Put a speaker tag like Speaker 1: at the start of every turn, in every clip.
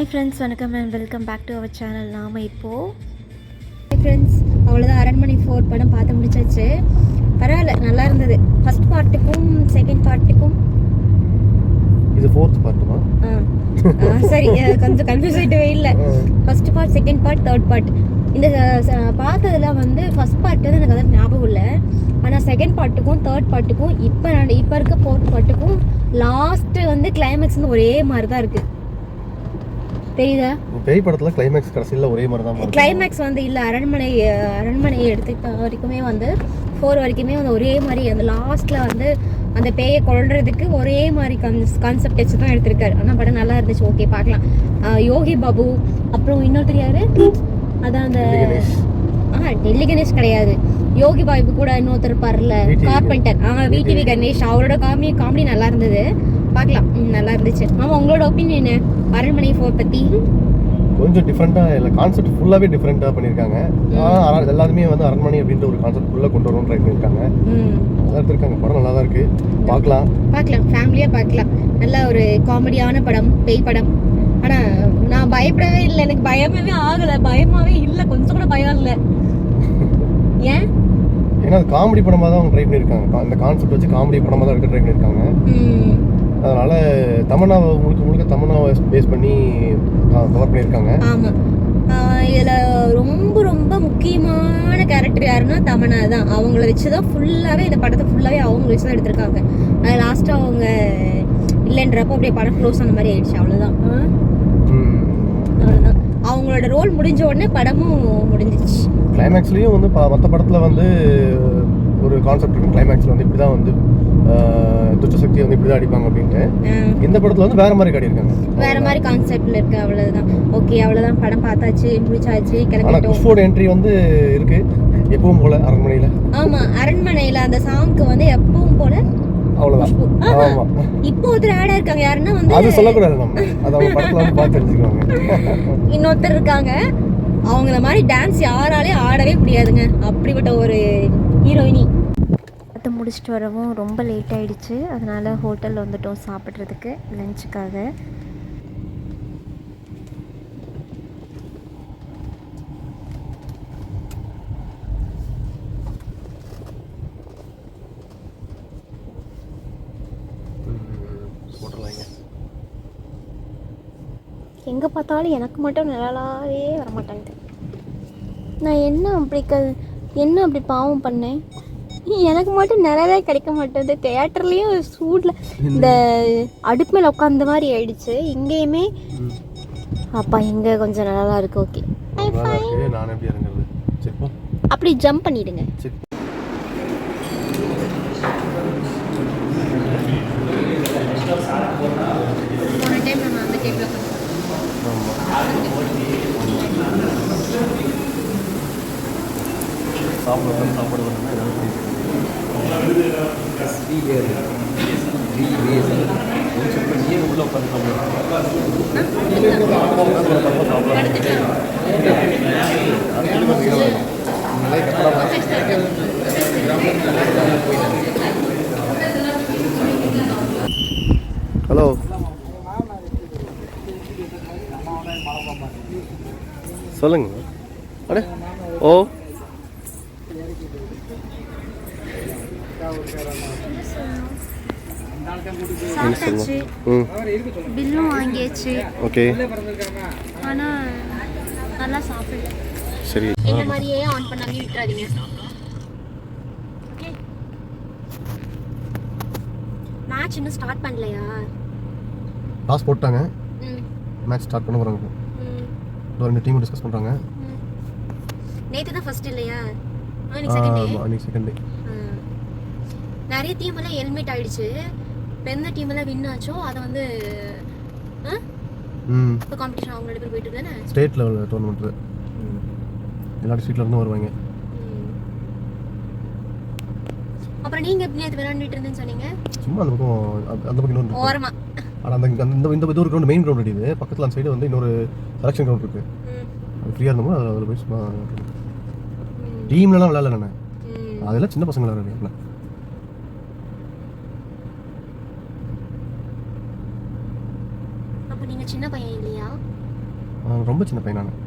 Speaker 1: Hi friends, வணக்கம் and welcome back to our channel. நாம் இப்போது
Speaker 2: ஹாய் ஃப்ரெண்ட்ஸ், அவ்வளோதான் அரண்மனை 4 படம் பார்த்து முடிச்சாச்சு. பரவாயில்ல, நல்லா இருந்தது. ஃபர்ஸ்ட் பார்ட்டுக்கும் செகண்ட் பார்ட்டுக்கும்
Speaker 3: இது ஃபோர்த் பார்ட்டுமா?
Speaker 2: சரி, கொஞ்சம் கன்ஃபியூஸ் ஆகிட்டவே இல்லை. First part, second part, third part. இந்த பார்த்ததில் வந்து ஃபர்ஸ்ட் பார்ட் வந்து எனக்கு அதான் ஞாபகம் இல்லை. ஆனால் செகண்ட் பார்ட்டுக்கும் தேர்ட் பார்ட்டுக்கும் இப்போ இருக்க ஃபோர்த் பார்ட்டுக்கும் லாஸ்ட்டு வந்து கிளைமேக்ஸ் வந்து ஒரே மாதிரி தான் இருக்குது. தெரியுதா?
Speaker 3: பேய் படத்துல கிளைமேக்ஸ் கடைசியில் ஒரே மாதிரி தான்.
Speaker 2: கிளைமேக்ஸ் வந்து இல்லை, அரண்மனை எடுத்துக்கிட்ட வரைக்குமே வந்து 4 வரைக்குமே வந்து ஒரே மாதிரி. அந்த லாஸ்ட்டில் வந்து அந்த பேயை கொள்றதுக்கு ஒரே மாதிரி கான்செப்ட் வச்சு தான் எடுத்திருக்காரு. ஆனால் படம் நல்லா இருந்துச்சு, ஓகே பார்க்கலாம். யோகி பாபு, அப்புறம் இன்னொருத்தர் யாரு, அதான் அந்த டெல்லி கணேஷ் கிடையாது, யோகி பாபு கூட இன்னொருத்தர் இருப்பார்ல, கார்பெண்டர், விடிவி கணேஷ். அவரோட காமெடி நல்லா இருந்தது, பார்க்கலாம். நல்லா இருந்துச்சு. ஆமாம், உங்களோட ஒப்பீனியன் அரண்மனை 4 பற்றி?
Speaker 3: கொஞ்சம் டிஃப்ரெண்ட்டாக இல்லை, கான்செப்ட் ஃபுல்லாகவே டிஃப்ரெண்ட்டாக பண்ணியிருக்காங்க. எல்லாருமே வந்து அரண்மனை அப்படின்ற ஒரு கான்செப்ட் ஃபுல்லாக கொண்டு வரணும்னு ட்ரை பண்ணியிருக்காங்க. நல்லா எடுத்திருக்காங்க, படம் நல்லா தான் இருக்குது, பார்க்கலாம். ஃபேமிலியாக பார்க்கலாம். நல்ல ஒரு காமெடியான படம், பேய் படம். ஆனால் நான் பயப்படவே இல்லை, எனக்கு பயமே ஆகலை, பயமாகவே இல்லை, கொஞ்சம் கூட பயம் இல்லை. ஏன்? ஏன்னா அது காமெடி படமாக தான் அவங்க ட்ரை பண்ணியிருக்காங்க. அந்த கான்செப்ட் வச்சு காமெடி படமாக தான் எடுக்க ட்ரை பண்ணியிருக்காங்க. அதனால தமன்னாவை முழுக்க தமன்னாவை பேஸ் பண்ணி கவர் பண்ணியிருக்காங்க.
Speaker 2: ஆமாம், இதில் ரொம்ப ரொம்ப முக்கியமான கேரக்டர் யாருன்னா தமன்னா தான். அவங்கள வச்சு தான் ஃபுல்லாகவே இந்த படத்தை ஃபுல்லாகவே அவங்கள வச்சு தான் எடுத்திருக்காங்க. அது லாஸ்ட்டாக அவங்க இல்லைன்றப்போ அப்படியே படம் க்ளோஸ் ஆன மாதிரி ஆயிடுச்சு. அவ்வளோதான். அவங்களோட ரோல் முடிஞ்ச உடனே படமும் முடிஞ்சிச்சு.
Speaker 3: கிளைமேக்ஸ்லேயும் வந்து மற்ற படத்தில் வந்து ஒரு கான்செப்ட் இருக்கும். கிளைமேக்ஸில் வந்து இப்படி தான் வந்து துஷ்ட சக்தியை வந்து இப்படி தான் அடிப்பாங்க அப்படின்ட்டு. இந்த படத்தில் வந்து வேற மாதிரி காட்டியிருக்காங்க,
Speaker 2: வேற மாதிரி கான்செப்ட்ல இருக்கு. அவ்வளவுதான், ஓகே, அவ்வளவுதான். படம் பார்த்தாச்சு, முடிச்சாச்சு, கிளம்பிட்டோம்.
Speaker 3: குஷ்போட என்ட்ரி வந்து இருக்கு எப்பவும் போல அரண்மனையில.
Speaker 2: ஆமா, அரண்மனையில அந்த சாங்க்கு வந்து எப்பவும் போல
Speaker 3: அவ்வளவுதான். ஆமா,
Speaker 2: இப்போ ஒருத்தர் ஆடா இருக்காங்க. யாருன்னா வந்து
Speaker 3: அது சொல்லக்கூடாது, நம்ம அது அவங்க படத்துல வந்து பார்த்து தெரிஞ்சுக்குவாங்க.
Speaker 2: இன்னொருத்தர் இருக்காங்க, அவங்கள மாதிரி டான்ஸ் யாராலே ஆடவே முடியாதுங்க, அப்படிப்பட்ட ஒரு ஹீரோயினி.
Speaker 1: பார்த்து முடிச்சுட்டு வரவும் ரொம்ப லேட் ஆகிடுச்சு. அதனால் ஹோட்டலில் வந்துட்டோம் சாப்பிட்றதுக்கு, லஞ்சுக்காக. எங்கே பார்த்தாலும் எனக்கு மட்டும் நிழலாவே வரமாட்டேங்குது. நான் என்ன அப்படி பாவம் பண்ணேன்? எனக்கு மட்டும் நிழலே கிடைக்க மாட்டேங்குது. தியேட்டர்லேயும் சூடில் இந்த அடுப்பு மேலே உட்காந்த மாதிரி ஆயிடுச்சு. இங்கேயுமே அப்பா எங்கே கொஞ்சம் நிழலா இருக்கு. ஓகே, அப்படி ஜம்ப் பண்ணிடுங்க. போன டைம் நம்ம அந்த டேபிள்
Speaker 3: சாப்பாடு உள்ள உட்காந்து ஹலோ. சொல்லுங்க. அடே ஓ,
Speaker 1: சாப்பிட்டாச்சு, பில்லும் வாங்கியாச்சு.
Speaker 3: ஓகே,
Speaker 1: ஆனால் நல்லா சாப்பிடல.
Speaker 3: சரி,
Speaker 2: இந்த மாதிரியே ஆன் பண்ணாமே விட்டுறாதீங்க. மேட்ச் இன்னும் ஸ்டார்ட் பண்ணலையா?
Speaker 3: டாஸ் போட்டாங்க, மேட்ச் ஸ்டார்ட் பண்ண போகிறாங்க. ரெண்டு டீம் டிஸ்கஸ் பண்ணுறாங்க.
Speaker 2: நேற்று தான் ஃபர்ஸ்ட் இல்லையா?
Speaker 3: இன்னைக்கு செகண்ட் டே.
Speaker 2: நிறைய டீம் எல்லாம் ஹெல்மெட் ஆயிடுச்சு. எந்த டீம் எல்லாம் வின் ஆச்சோ அதை வந்து இப்போ காம்படிஷன் அவங்க 2 பேர் போயிட்டு தானே,
Speaker 3: ஸ்டேட் லெவல் டோர்னமெண்ட். எல்லா டிஸ்ட்ரிக்ட்ல இருந்தும் வருவாங்க.
Speaker 2: அப்புறம் நீங்க எப்படி நேத்து விளையாண்டுட்டு இருந்தேன்னு சொன்னீங்க?
Speaker 3: சும்மா அந்த பக்கம் இன்னொரு
Speaker 2: ஓரமா
Speaker 3: இந்த ஒரு கிரவுண்ட் மெயின் கிரவுண்ட் அடிக்குது. பக்கத்தில் அந்த சைடு வந்து இன்னொரு செலக்ஷன் கிரவுண்ட் இருக்கு. அது ஃப்ரீயாக இருந்தோமோ அதில் போய் சும்மா டீம்லலாம் விளையாடல. நான் அதெல்லாம் சின்ன பசங்க விளையாடுறேன்.
Speaker 2: அப்போ நீங்க சின்ன பையன் இல்லையா?
Speaker 3: ரொம்ப சின்ன பையன் நான்.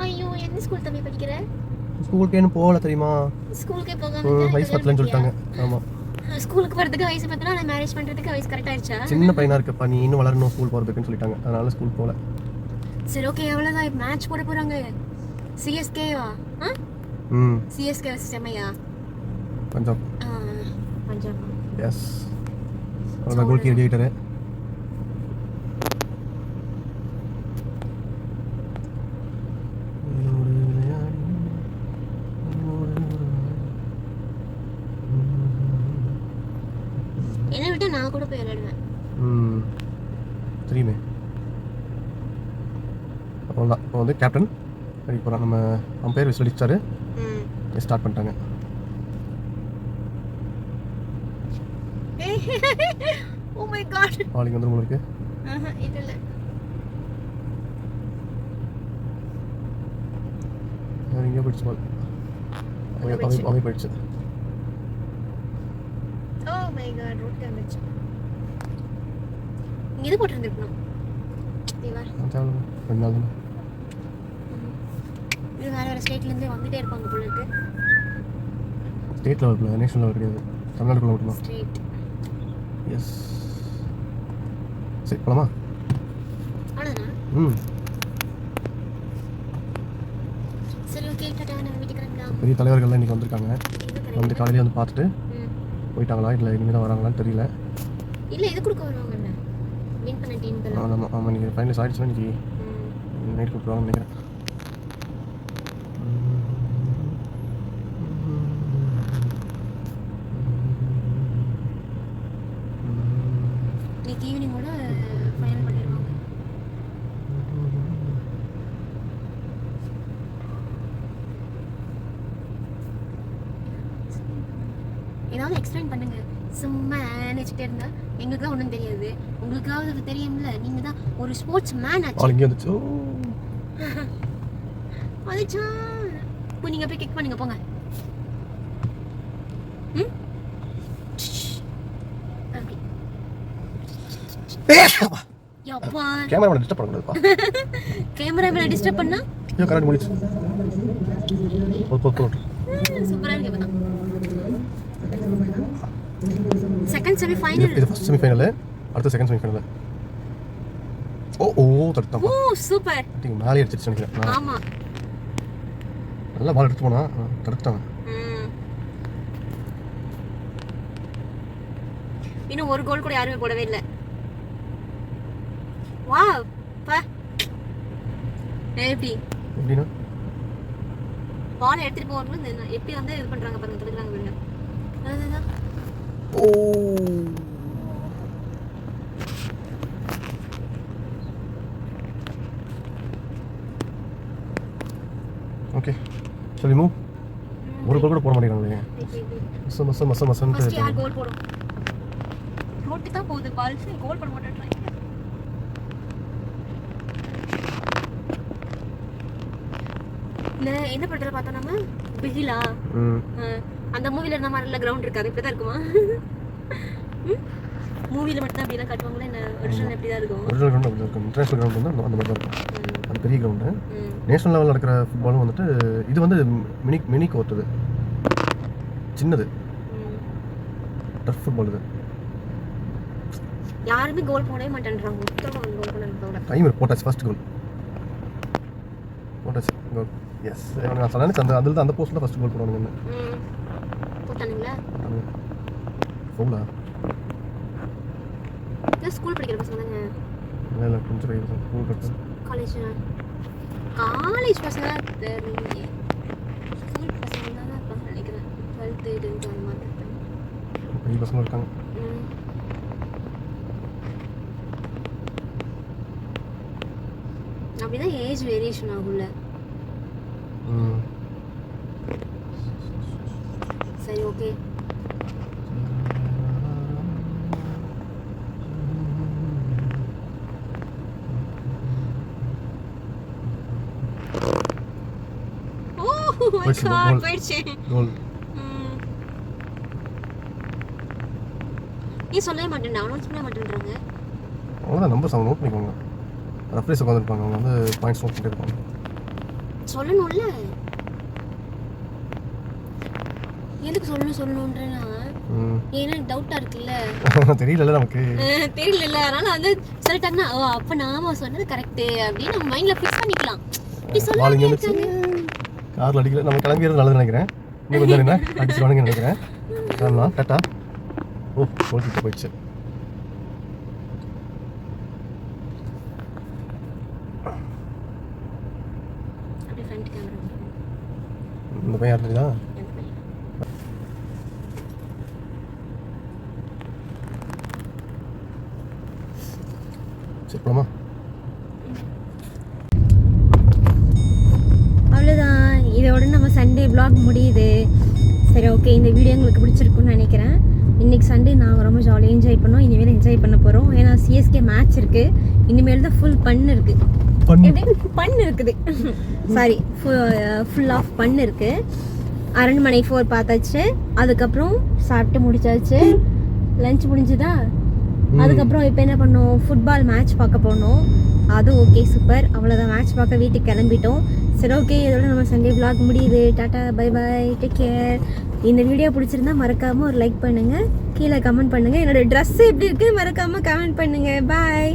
Speaker 1: ஐயோ எந்த ஸ்கூல் தம்பி படிக்கிற?
Speaker 3: ஸ்கூலுக்கு என்ன போகல தெரியுமா?
Speaker 1: ஸ்கூலுக்கே போகாம
Speaker 3: வயசு பத்தலன்னு சொல்லிட்டாங்க. ஆமாம்,
Speaker 1: ஸ்கூலுக்கு வரதுக்கு வயசு பத்தல, ஆனால் மேரேஜ் பண்ணுறதுக்கு வயசு கரெக்ட் ஆயிடுச்சா?
Speaker 3: சின்ன பையனா இருக்கப்பா, நீ இன்னும் வளரணும் ஸ்கூல் போகிறதுக்குன்னு சொல்லிட்டாங்க. அதனால ஸ்கூல் போகல.
Speaker 1: சரி ஓகே, எவ்வளோதான் மேட்ச் போட போகிறாங்க. சிஎஸ்கேவா? சிஎஸ்கே வச்சு செம்மையா?
Speaker 3: பஞ்சாப்.
Speaker 1: பஞ்சாப்.
Speaker 3: எஸ், அவ்வளோதான். கோல் ரெடி ஆகிட்டாரு.
Speaker 1: என்ன விட்டு நான் கூட போய் விளையாடுவேன்.
Speaker 3: தெரியுமே. அவ்வளோதான். இப்போ வந்து கேப்டன் அடிக்க போகிறான். நம்ம அம்பையர் விசில் அடிச்சாரு. ஸ்டார்ட் பண்ணிட்டாங்க.
Speaker 1: ஓ மை காட்,
Speaker 3: பாலிங் வந்து உங்களுக்கு
Speaker 1: இது இல்ல.
Speaker 3: எங்கேயோ போயிடுச்சு பால். அவை போயிடுச்சு.
Speaker 1: Oh my god, root damage. இங்க இது போட்டுருந்துருக்கணும். தேவா
Speaker 3: 2 நாள் தானே.
Speaker 1: இது வேற வேற ஸ்டேட்லேருந்து வந்துட்டே இருப்பாங்க போல இருக்கு.
Speaker 3: ஸ்டேட் லெவல், நேஷனல் லெவல் கிடையாது. தமிழ்நாட்டுக்குள்ள மட்டும்தான்.
Speaker 1: ஸ்டேட்.
Speaker 3: எஸ். சரி போலாமா?
Speaker 1: அவ்வளோதானா? சரி ஓகே, டாடா, நான் வீட்டுக்கு கிளம்பலாம்.
Speaker 3: பெரிய தலைவர்கள்லாம் இன்றைக்கி வந்திருக்காங்க. வந்து காலையிலே வந்து பார்த்துட்டு போயிட்டாங்களா இல்லை இனிமேல் தான் வராங்களான்னு தெரியல.
Speaker 1: இல்லை இது கொடுக்க வருவாங்க என்ன வின் பண்ண டீமுக்கு.
Speaker 3: ஆமாம் ஆமாம், நீங்கள் ஃபைனல்ஸ் ஆகிடுச்சுன்னா இன்றைக்கி நைட் கொடுத்துருவாங்கன்னு நினைக்கிறேன்.
Speaker 1: இன்னைக்கு ஈவினிங்கோட ஃபைனல் பண்ணிடுவாங்க. ஏதாவது எக்ஸ்பிளைன் பண்ணுங்க. சும்மா நினச்சிட்டே இருந்தா எங்களுக்கு தான் ஒன்றும் தெரியாது. உங்களுக்காவது அது தெரியும்ல, நீங்கள் தான் ஒரு ஸ்போர்ட்ஸ் மேன் ஆச்சு.
Speaker 3: இங்கே வந்துச்சு.
Speaker 1: அதுச்சா இப்போ நீங்கள் போய் கிக் பண்ணுங்க போங்க. அப்படி
Speaker 3: கேமராமேன் டிஸ்டர்ப் பண்ணக்கூடாதுப்பா.
Speaker 1: கேமராமேன் டிஸ்டர்ப் பண்ணா
Speaker 3: ஐயோ கரெக்ட் முடிச்சு.
Speaker 1: சூப்பரா இருக்கு. Second semi final.
Speaker 3: இது ஃபர்ஸ்ட் செமி ஃபைனல், அடுத்த செகண்ட் செமி ஃபைனல். ஓ தடுத்தான்.
Speaker 1: ஓ சூப்பர்.
Speaker 3: நீங்க மேலே அடிச்சிட்டு நினைக்கிறேன்.
Speaker 1: ஆமா,
Speaker 3: நல்லா பால் எடுத்து போனா தடுத்தாங்க.
Speaker 1: இன்னும் ஒரு கோல் கூட யாருமே போடவே இல்லை. வாவ் பா, எப்படின்னா பால் எடுத்துட்டு போகும்போது எப்படி வந்து இது பண்றாங்க பாருங்க, தடுக்கிறாங்க பாருங்க. அதுதான்
Speaker 3: ஓகே சரி மூவ். ஒரு கோல் கூட போட மாட்டேங்கிறாங்களே. மசன்னு
Speaker 1: ஃபர்ஸ்ட் யார் கோல் போடும்? ரோட்டு தான் போகுது பால், கோல் போட மாட்டேன்றாங்க. என்ன பண்றது பார்த்தா நம்ம பிகிலா அந்த மூவில இருந்த மாதிரி எல்லாம் கிரவுண்ட் இருக்காது, இப்படிதான் இருக்குமா? மூவில மட்டும் அப்படி எல்லாம் காட்டுவாங்களா என்ன? ஒரிஜினல் எப்படி தான் இருக்கும்?
Speaker 3: ஒரிஜினல் கிரவுண்ட் அப்படி இருக்கும். இன்டர்நேஷனல் கிரவுண்ட் வந்து அந்த மாதிரி தான் இருக்கும். அது பெரிய கிரவுண்டு. நேஷனல் லெவலில் நடக்கிற ஃபுட்பாலும் வந்துட்டு இது வந்து மினி கோர்ட், இது சின்னது டர்ஃப் ஃபுட்பால். இது
Speaker 1: யாருமே கோல் போடவே மாட்டேன்றாங்க. மொத்தமாக கோல் பண்ண
Speaker 3: டைம் போட்டாச்சு. ஃபர்ஸ்ட் கோல் போட்டாச்சு. கோல் எஸ். நான் சொன்னேன் அந்த அதில் தான் அந்த போஸ்ட்டில் ஃபர்ஸ்ட் கோல் போடுவானுங்க.
Speaker 1: போட்டானுங்களா?
Speaker 3: ஃபவுலா?
Speaker 1: இது ஸ்கூல் படிக்கிற பசங்க தாங்க.
Speaker 3: இல்லை கொஞ்சம் பெரிய பசங்க. ஸ்கூல் படிக்கிற
Speaker 1: காலேஜ் பசங்க தெரியல. ஸ்கூல் பசங்க தான் இருப்பாங்க நினைக்கிறேன். 12th 10th அந்த மாதிரி இருப்பாங்க.
Speaker 3: பெரிய பசங்க இருக்காங்க.
Speaker 1: அப்படிதான் ஏஜ் வேரியேஷன் ஆகும்ல. சரி ஓகே. நீ சொல்லவே மாட்டேன், அனௌன்ஸ் பண்ண மாட்டேன்றாங்க.
Speaker 3: அவ்வளோதான், நம்பர் நோட் பண்ணிக்கோங்க. ரெஃப்ரிஸ் உட்காந்துருப்பாங்க, அவங்க வந்து பாயிண்ட்ஸ் நோட் பண்ணிட்டு இருப்பாங்க.
Speaker 2: சொல்லணும்ல, எதுக்கு சொல்லணுன்றேன்னா ஏன்னா டவுட்டா இருக்குல்ல.
Speaker 3: தெரியல நமக்கு,
Speaker 2: தெரியல, அதனால வந்து சொல்லிட்டாங்கன்னா ஓ அப்ப நாம சொன்னது கரெக்ட் அப்படின்னு நம்ம மைண்ட்ல ஃபிக்ஸ் பண்ணிக்கலாம். இப்படி
Speaker 3: வாலிங்க
Speaker 2: சொல்ல
Speaker 3: வந்துச்சு, காரில் அடிக்கல. நம்ம கிளம்பிடுறது நல்லது நினைக்கிறேன். இன்னும் கொஞ்சம் என்ன அடிச்சுடுவானுங்க நினைக்கிறேன். ஆமாம், டாட்டா. ஓ ஓட்டிட்டு போயிடுச்சு.
Speaker 2: அப்படியே ஃப்ரண்ட் கேமரா
Speaker 3: இந்த பையன் யார் தெரியுதா? சரி போலாமா?
Speaker 2: அவ்வளோதான், இதோட நம்ம சண்டே vlog முடியுது. சரி ஓகே, இந்த வீடியோ உங்களுக்கு பிடிச்சிருக்குன்னு நினைக்கிறேன். இன்றைக்கி சண்டே நாங்கள் ரொம்ப ஜாலியாக என்ஜாய் பண்ணோம். இனிமேல் என்ஜாய் பண்ண போகிறோம். ஏன்னா சிஎஸ்கே மேட்ச் இருக்குது. இனிமேல் தான் ஃபுல் பண்ணு இருக்குது. பண்ணு இருக்குது சாரி, ஃபுல் ஆஃப் பண்ணு இருக்குது. அரண்மனை 4 பார்த்தாச்சு. அதுக்கப்புறம் சாப்பிட்டு முடிச்சாச்சு. லஞ்ச் முடிஞ்சுதா? அதுக்கப்புறம் இப்போ என்ன பண்ணோம், ஃபுட்பால் மேட்ச் பார்க்க போனோம். அது ஓகே சூப்பர். அவ்வளோதான், மேட்ச் பார்க்க வீட்டுக்கு கிளம்பிட்டோம். சரி ஓகே, இதோட நம்ம சண்டே vlog முடியுது. டாட்டா, பை பை, டேக் கேர். இந்த வீடியோ பிடிச்சிருந்தா மறக்காமல் ஒரு லைக் பண்ணுங்கள், கீழே கமெண்ட் பண்ணுங்கள். என்னோடய ட்ரெஸ் எப்படி இருக்குது மறக்காமல் கமெண்ட் பண்ணுங்கள். பாய்.